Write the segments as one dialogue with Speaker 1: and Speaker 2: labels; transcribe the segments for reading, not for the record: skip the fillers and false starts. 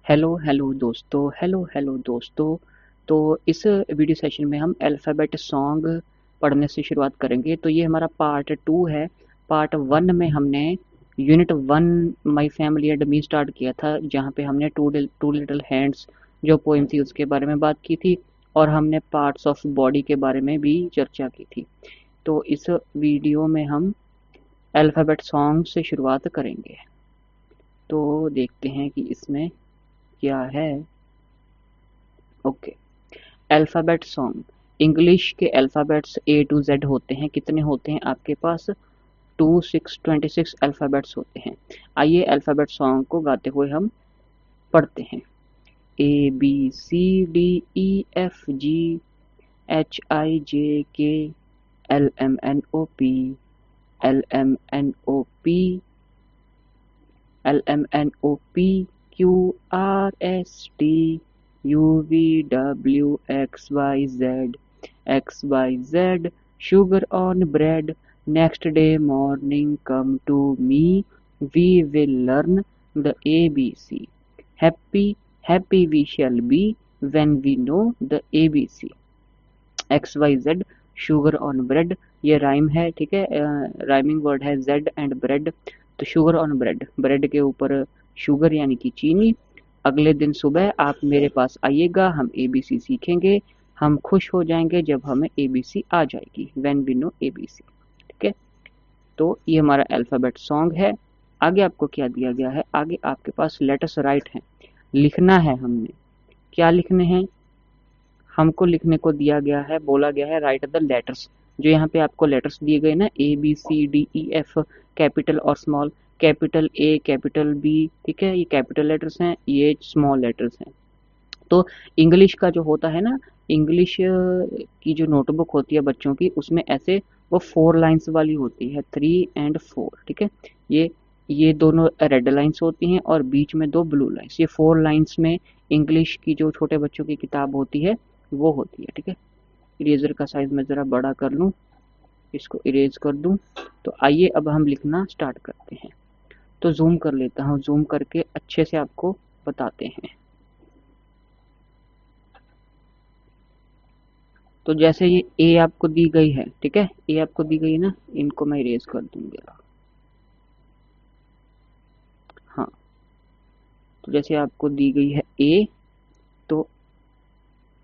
Speaker 1: Hello दोस्तों। तो इस वीडियो सेशन में हम अल्फ़ाबेट सॉन्ग पढ़ने से शुरुआत करेंगे। तो ये हमारा पार्ट 2 है। पार्ट 1 में हमने unit 1 my family and me start किया था, जहाँ पे हमने टू लिटिल हैंड्स जो पोएम थी उसके बारे में बात की थी, और हमने पार्ट्स ऑफ बॉडी के बारे में भी चर्चा की थी। तो इस वीडियो में हम अल्फ़ाबेट सॉन्ग से शुरुआत करेंगे। तो देखते हैं कि इसमें क्या है। Okay, alphabet song. इंग्लिश के अल्फ़ाबेट्स ए टू जेड होते हैं। कितने होते हैं आपके पास? 26 अल्फ़ाबेट्स होते हैं। आइए अल्फ़ाबेट सॉन्ग को गाते हुए हम पढ़ते हैं। A B C D E F G H I J K L M N O P L M N O P Q R S T U V W X Y Z sugar on bread. Next day morning come to me, we will learn the ABC. Happy we shall be when we know the ABC. XYZ sugar on bread, ये rhyme है, ठीक है। Rhyming word है Z and bread. तो sugar on bread, bread के ऊपर sugar यानी कि चीनी। अगले दिन सुबह आप मेरे पास आइएगा, हम ABC सीखेंगे। हम खुश हो जाएंगे जब हमें ABC आ जाएगी, व्हेन वी नो ABC। ठीक है, तो ये हमारा अल्फ़ाबेट सॉन्ग है। आगे आपको क्या दिया गया है? आगे आपके पास लेटर्स राइट है, लिखना है। हमने क्या लिखने हैं? हमको लिखने को दिया गया है, बोला गया है राइट द लेटर्स। जो यहाँ पे आपको लेटर्स दिए गए ना, ABCDEF, कैपिटल और small. Capital A, capital B, ठीक है, ये कैपिटल लेटर्स हैं, ये स्मॉल लेटर्स हैं। तो इंग्लिश का जो होता है ना, इंग्लिश की जो नोटबुक होती है बच्चों की, उसमें ऐसे वो 4 लाइन्स वाली होती है, 3 एंड 4, ठीक है। ये दोनों रेड लाइन्स होती हैं और बीच में 2 ब्लू लाइन्स। ये 4 लाइन्स में इंग्लिश की जो छोटे बच्चों की किताब होती है वो होती है, ठीक है। इरेजर का साइज मैं ज़रा बड़ा कर लूँ, इसको इरेज कर दूँ। तो आइए अब हम लिखना स्टार्ट करते हैं। तो जूम कर लेता हूँ, जूम करके अच्छे से आपको बताते हैं। तो जैसे ये ए आपको दी गई है, ठीक है, ए आपको दी गई है ना, इनको मैं इरेज कर दूंगा। हाँ, तो जैसे आपको दी गई है ए, तो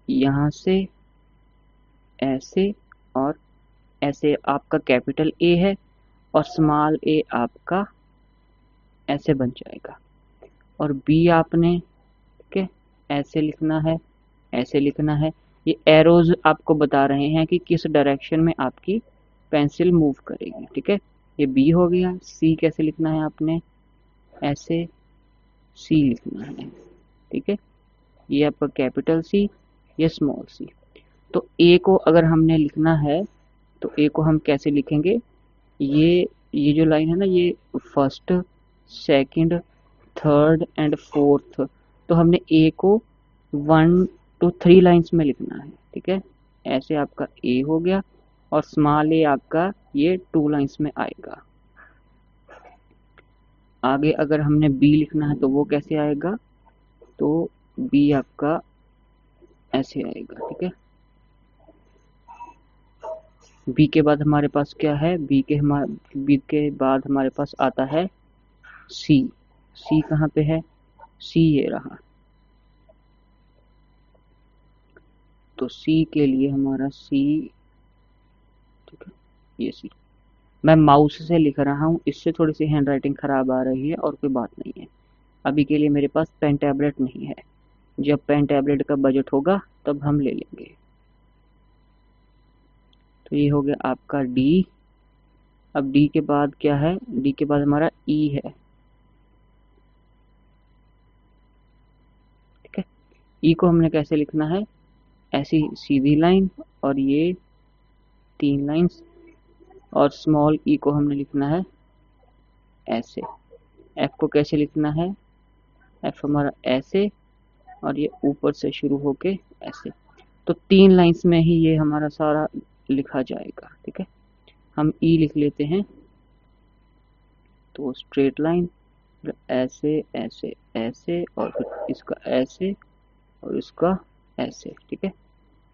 Speaker 1: यहाँ से ऐसे और ऐसे आपका कैपिटल ए है, और स्मॉल ए आपका ऐसे बन जाएगा। और बी आपने, ठीक है, ऐसे लिखना है, ऐसे लिखना है। ये एरोज आपको बता रहे हैं कि किस डायरेक्शन में आपकी पेंसिल मूव करेगी, ठीक है। ये बी हो गया। सी कैसे लिखना है आपने? ऐसे सी लिखना है, ठीक है। ये आपका कैपिटल सी, ये स्मॉल सी। तो ए को अगर हमने लिखना है तो ए को हम कैसे लिखेंगे? ये जो लाइन है ना, ये first, second, third and fourth. तो हमने ए को 1 to 3 लाइन्स में लिखना है, ठीक है। ऐसे आपका ए हो गया, और स्मॉल ए आपका ये 2 लाइन्स में आएगा। आगे अगर हमने बी लिखना है तो वो कैसे आएगा? तो बी आपका ऐसे आएगा, ठीक है। बी के बाद हमारे पास क्या है? बी के बाद हमारे पास आता है सी। सी कहाँ पे है? सी ये रहा। तो सी के लिए हमारा सी, ठीक है, ये सी। मैं माउस से लिख रहा हूँ, इससे थोड़ी सी हैंड राइटिंग खराब आ रही है, और कोई बात नहीं है। अभी के लिए मेरे पास पेन टैबलेट नहीं है, जब पेन टैबलेट का बजट होगा तब हम ले लेंगे। तो ये हो गया आपका डी। अब डी के बाद क्या है? डी के बाद हमारा ई है, ठीक है। ई को हमने कैसे लिखना है? ऐसी सीधी लाइन, और ये 3 लाइन्स। और स्मॉल ई को हमने लिखना है ऐसे। एफ को कैसे लिखना है? एफ हमारा ऐसे, और ये ऊपर से शुरू होके ऐसे। तो 3 लाइन्स में ही ये हमारा सारा लिखा जाएगा, ठीक है। हम ई लिख लेते हैं। तो स्ट्रेट लाइन, फिर ऐसे ऐसे ऐसे और फिर इसका ऐसे और इसका ऐसे, ठीक है।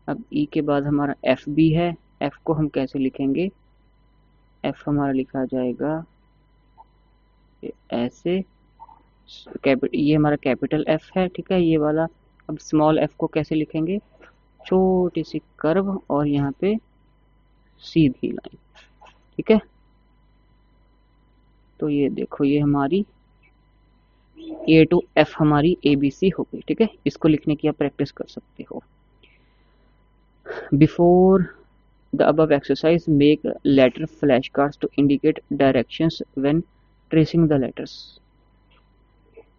Speaker 1: अब ई के बाद हमारा एफ भी है। एफ को हम कैसे लिखेंगे? एफ हमारा लिखा जाएगा ऐसे, ये हमारा कैपिटल एफ है, ठीक है, ये वाला। अब स्मॉल एफ को कैसे लिखेंगे? छोटी सी कर्व और यहाँ पे सीधी लाइन, ठीक है। तो ये देखो, ये हमारी ए टू एफ हमारी ए बी सी हो गई, ठीक है। इसको लिखने की आप प्रैक्टिस कर सकते हो। Before the above exercise make letter flashcards to indicate directions when tracing the letters।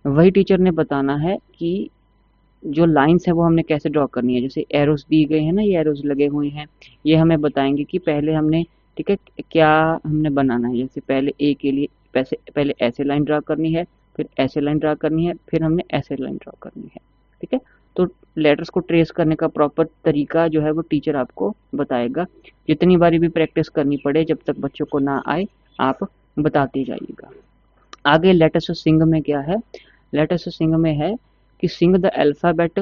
Speaker 1: वही टीचर ने बताना है कि जो लाइंस है वो हमने कैसे ड्रॉ करनी है। जैसे एरोस दी गए हैं ना, ये एरोस लगे हुए हैं, ये हमें बताएंगे कि पहले हमने, ठीक है, क्या हमने बनाना है। जैसे पहले ए के लिए पहले ऐसे लाइन ड्रा करनी है, फिर ऐसे लाइन ड्रा करनी है, फिर हमने ऐसे लाइन ड्रा करनी है, ठीक है। तो लेटर्स को ट्रेस करने का प्रॉपर तरीका जो है वो टीचर आपको बताएगा। जितनी बारी भी प्रैक्टिस करनी पड़े, जब तक बच्चों को ना आए आप बताते जाइएगा। आगे लेटर्स सिंग में क्या है? लेटर्स सिंग में है कि sing the alphabet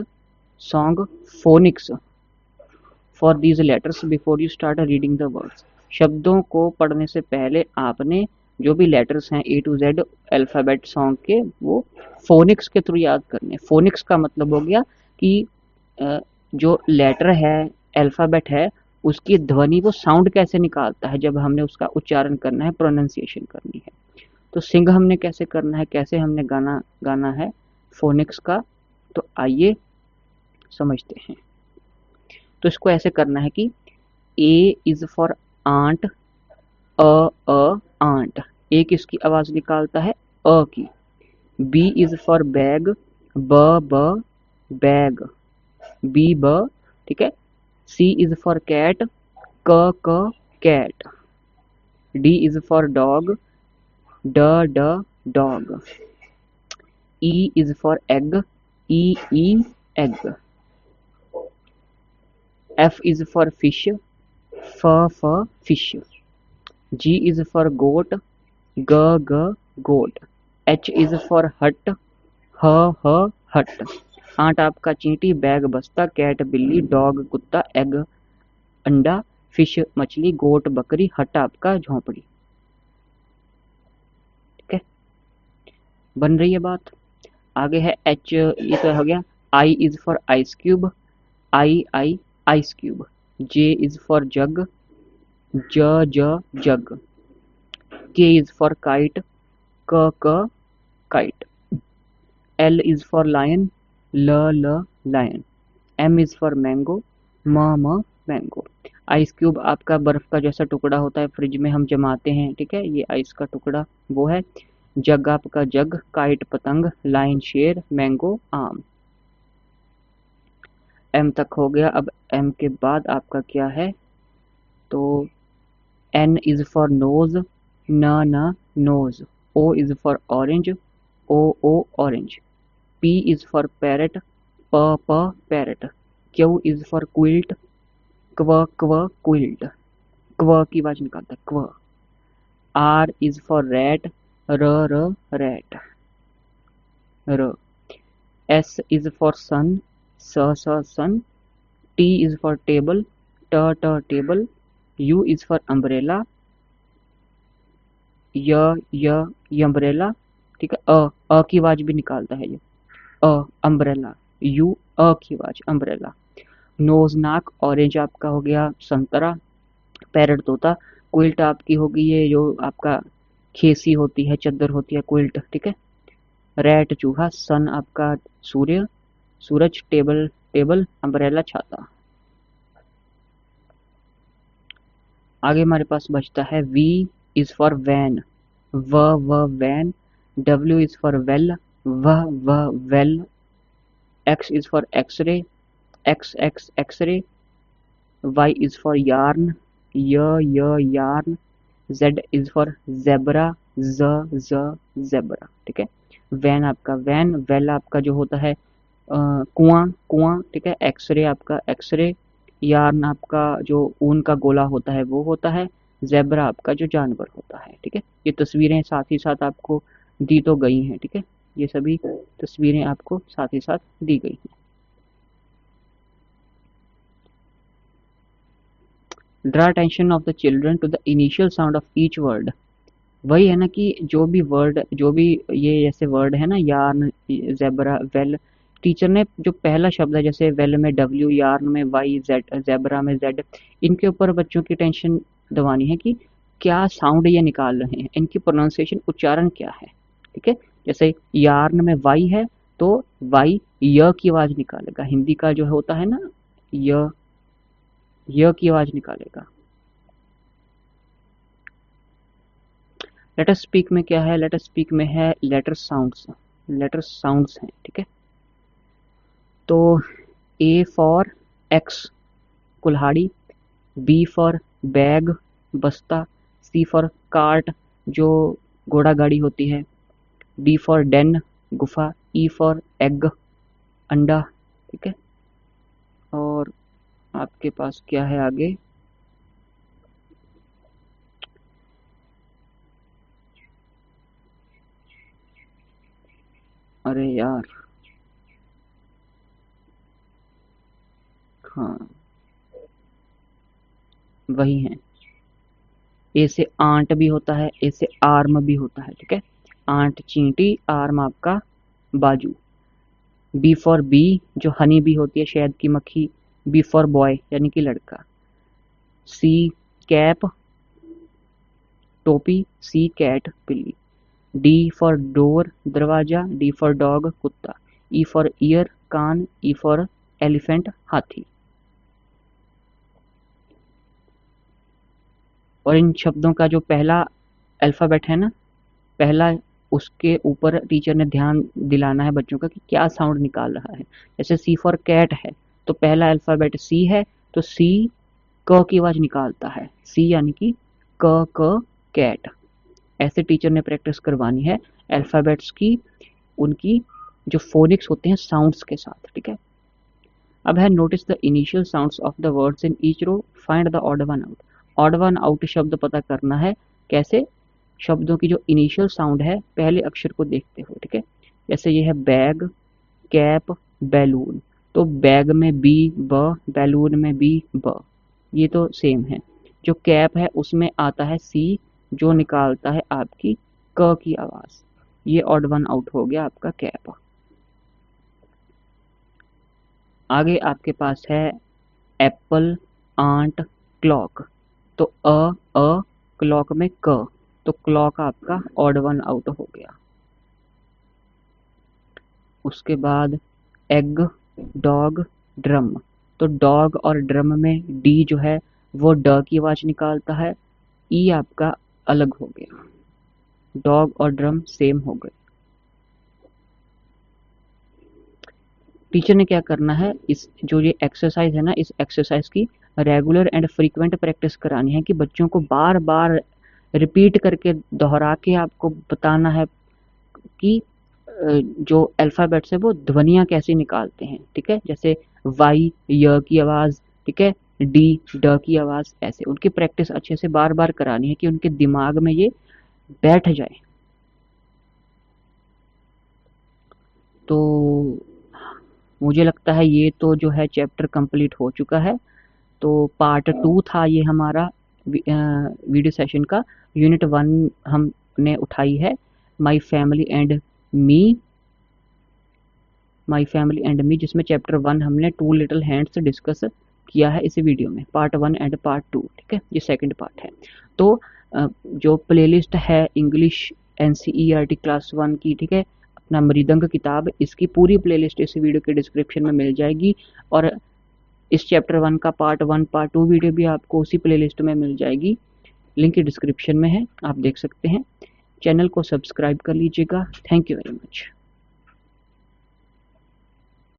Speaker 1: song phonics for these letters before you start reading the words. शब्दों को पढ़ने से पहले आपने जो भी लेटर्स हैं ए टू जेड अल्फाबेट सॉन्ग के, वो फोनिक्स के थ्रू याद करने। फोनिक्स का मतलब हो गया कि जो लेटर है, अल्फाबेट है, उसकी ध्वनि, वो साउंड कैसे निकालता है जब हमने उसका उच्चारण करना है, प्रोनाउंसिएशन करनी है। तो सिंग हमने कैसे करना है, कैसे हमने गाना गाना है फोनिक्स का, तो आइए समझते हैं। तो इसको ऐसे करना है कि A is for ant, ant, A किसकी आवाज निकालता है? अ की। बी इज फॉर बैग, ब बैग, बी ब, ठीक है। सी इज फॉर कैट, क cat. D is for dog, ड dog. E is for egg, E egg. F is for fish, फ fish. G is for goat, g goat। H is for hut, ह hut। Aunt आपका चींटी, bag बस्ता, cat बिल्ली, dog कुत्ता, egg अंडा, fish मछली, गोट बकरी, हट आपका झोंपड़ी, ठीक है। बन रही है बात। आगे है H, ये तो हो गया। I is for ice cube, I ice cube। J is for jug, j jug। K is for kite, k kite। L is for lion, l lion। M is for mango, m mango। Ice cube आपका बर्फ का जैसा टुकड़ा होता है, fridge में हम जमाते हैं, ठीक है, ये आइस का टुकड़ा वो है। जग आपका जग, काइट पतंग, लाइन शेर, मैंगो आम। एम तक हो गया। अब एम के बाद आपका क्या है? तो N is for nose, न nose। O is for orange, o orange। P is for parrot, p parrot। Q is for quilt, क्व quilt। क्व की आवाज निकालता है, क्व। R is for rat, र rat, र। S is for sun, स sun। T is for table, t table। U is for umbrella, य अम्ब्रेला, ठीक है। अ की आवाज भी निकालता है ये, अम्ब्रेला। यू अ की आवाज, अम्ब्रेला। नोज नाक, ऑरेंज आपका हो गया संतरा, पैरट तोता। क्विल्ट आपकी होगी ये जो आपका खेसी होती है, चद्दर होती है, क्विल्ट, ठीक है। रैट चूहा, सन आपका सूर्य, सूरज, टेबल, अम्ब्रेला छाता। आगे हमारे पास बचता है V is for van, व van. W is for well, व well। X is for x-ray, x x-ray। Y is for yarn, य yarn। Z is for zebra, z zebra, ठीक है। वैन आपका वैन, वेल आपका जो होता है कुआं, ठीक है। एक्सरे आपका एक्सरे, यार्न आपका जो ऊन का गोला होता है वो होता है, जेब्रा आपका जो जानवर होता है, ठीक है। ये तस्वीरें साथ ही साथ आपको दी तो गई हैं, ठीक है। ये सभी तस्वीरें आपको साथ ही साथ दी गई हैं। Draw attention of the children to the initial sound of each word. वही है ना कि जो भी वर्ड, जो भी ये जैसे वर्ड है ना, यार्न, जेब्रा, वेल, टीचर ने जो पहला शब्द है जैसे वेल में डब्ल्यू, यार्न में वाई, जेड, जेब्रा में जेड, इनके ऊपर बच्चों की टेंशन दबानी है कि क्या साउंड ये निकाल रहे हैं, इनकी प्रोनाउंसिएशन, उच्चारण क्या है, ठीक है। जैसे यार्न में वाई है तो वाई य की आवाज निकालेगा, हिंदी का जो होता है ना य की आवाज निकालेगा। लेटर स्पीक में क्या है, लेटर स्पीक में है लेटर साउंड्स, लेटर साउंड्स हैं, ठीक है। तो ए फॉर एक्स कुल्हाड़ी, बी फॉर बैग बस्ता, सी फॉर कार्ट जो घोड़ा गाड़ी होती है, डी फॉर डेन गुफा, ई फॉर एग अंडा, ठीक है। और आपके पास क्या है आगे, अरे यार, हाँ वही है। ए से आंट भी होता है, ए से आर्म भी होता है, ठीक है। आंट चींटी, आर्म आपका बाजू। बी फॉर बी जो हनी बी होती है, शहद की मक्खी, बी फॉर बॉय यानी कि लड़का। सी कैप टोपी, सी कैट बिल्ली। डी फॉर डोर दरवाजा, डी फॉर डॉग कुत्ता, ई फॉर ईयर कान, ई फॉर एलिफेंट हाथी। और इन शब्दों का जो पहला अल्फाबेट है ना, पहला, उसके ऊपर टीचर ने ध्यान दिलाना है बच्चों का कि क्या साउंड निकाल रहा है। जैसे सी फॉर कैट है तो पहला अल्फाबेट सी है, तो सी क की आवाज निकालता है, सी यानी कि क कैट। ऐसे टीचर ने प्रैक्टिस करवानी है अल्फाबेट्स की, उनकी जो फोनिक्स होते हैं साउंड्स के साथ, ठीक है। अब है notice the initial sounds of the words in each row, find the odd one out. Odd one out शब्द पता करना है, कैसे, शब्दों की जो इनिशियल साउंड है पहले अक्षर को देखते हुए, ठीक है। जैसे ये है बैग, कैप, बैलून, तो बैग में बी ब, बैलून में बी ब, ये तो सेम है। जो कैप है उसमें आता है सी जो निकालता है आपकी क की आवाज, ये ऑड वन आउट हो गया आपका कैप। आगे आपके पास है एप्पल, आंट, क्लॉक, तो अ क्लॉक में क, तो क्लॉक आपका ऑड वन आउट हो गया। उसके बाद एग, डॉग, ड्रम, तो डॉग और ड्रम में डी जो है वो ड की आवाज निकालता है, ई आपका अलग हो गया, डॉग और ड्रम सेम हो गए। टीचर ने क्या करना है, इस जो ये एक्सरसाइज है ना, इस एक्सरसाइज की रेगुलर एंड फ्रीक्वेंट प्रैक्टिस करानी है कि बच्चों को बार बार रिपीट करके दोहरा के आपको बताना है कि जो अल्फाबेट्स है वो ध्वनियाँ कैसे निकालते हैं, ठीक है। जैसे वाई य की आवाज़, ठीक है, डी ड की आवाज़, ऐसे उनकी प्रैक्टिस अच्छे से बार बार करानी है कि उनके दिमाग में ये बैठ जाए। तो मुझे लगता है ये तो जो है चैप्टर कंप्लीट हो चुका है। तो पार्ट 2 था ये हमारा वीडियो सेशन का। यूनिट 1 हमने उठाई है my family and me, my family and me, जिसमें चैप्टर 1 हमने टू लिटिल हैंड्स डिस्कस किया है इस वीडियो में, पार्ट 1 एंड पार्ट 2, ठीक है, ये सेकंड पार्ट है। तो जो प्लेलिस्ट है इंग्लिश एनसीईआरटी क्लास 1 की, ठीक है, अपना मृदंग किताब, इसकी पूरी प्लेलिस्ट इस वीडियो के डिस्क्रिप्शन में मिल जाएगी। और इस चैप्टर 1 का पार्ट 1 पार्ट 2 वीडियो भी आपको उसी प्लेलिस्ट में मिल जाएगी, लिंक डिस्क्रिप्शन में है, आप देख सकते हैं। चैनल को सब्सक्राइब कर लीजिएगा। Thank you very much.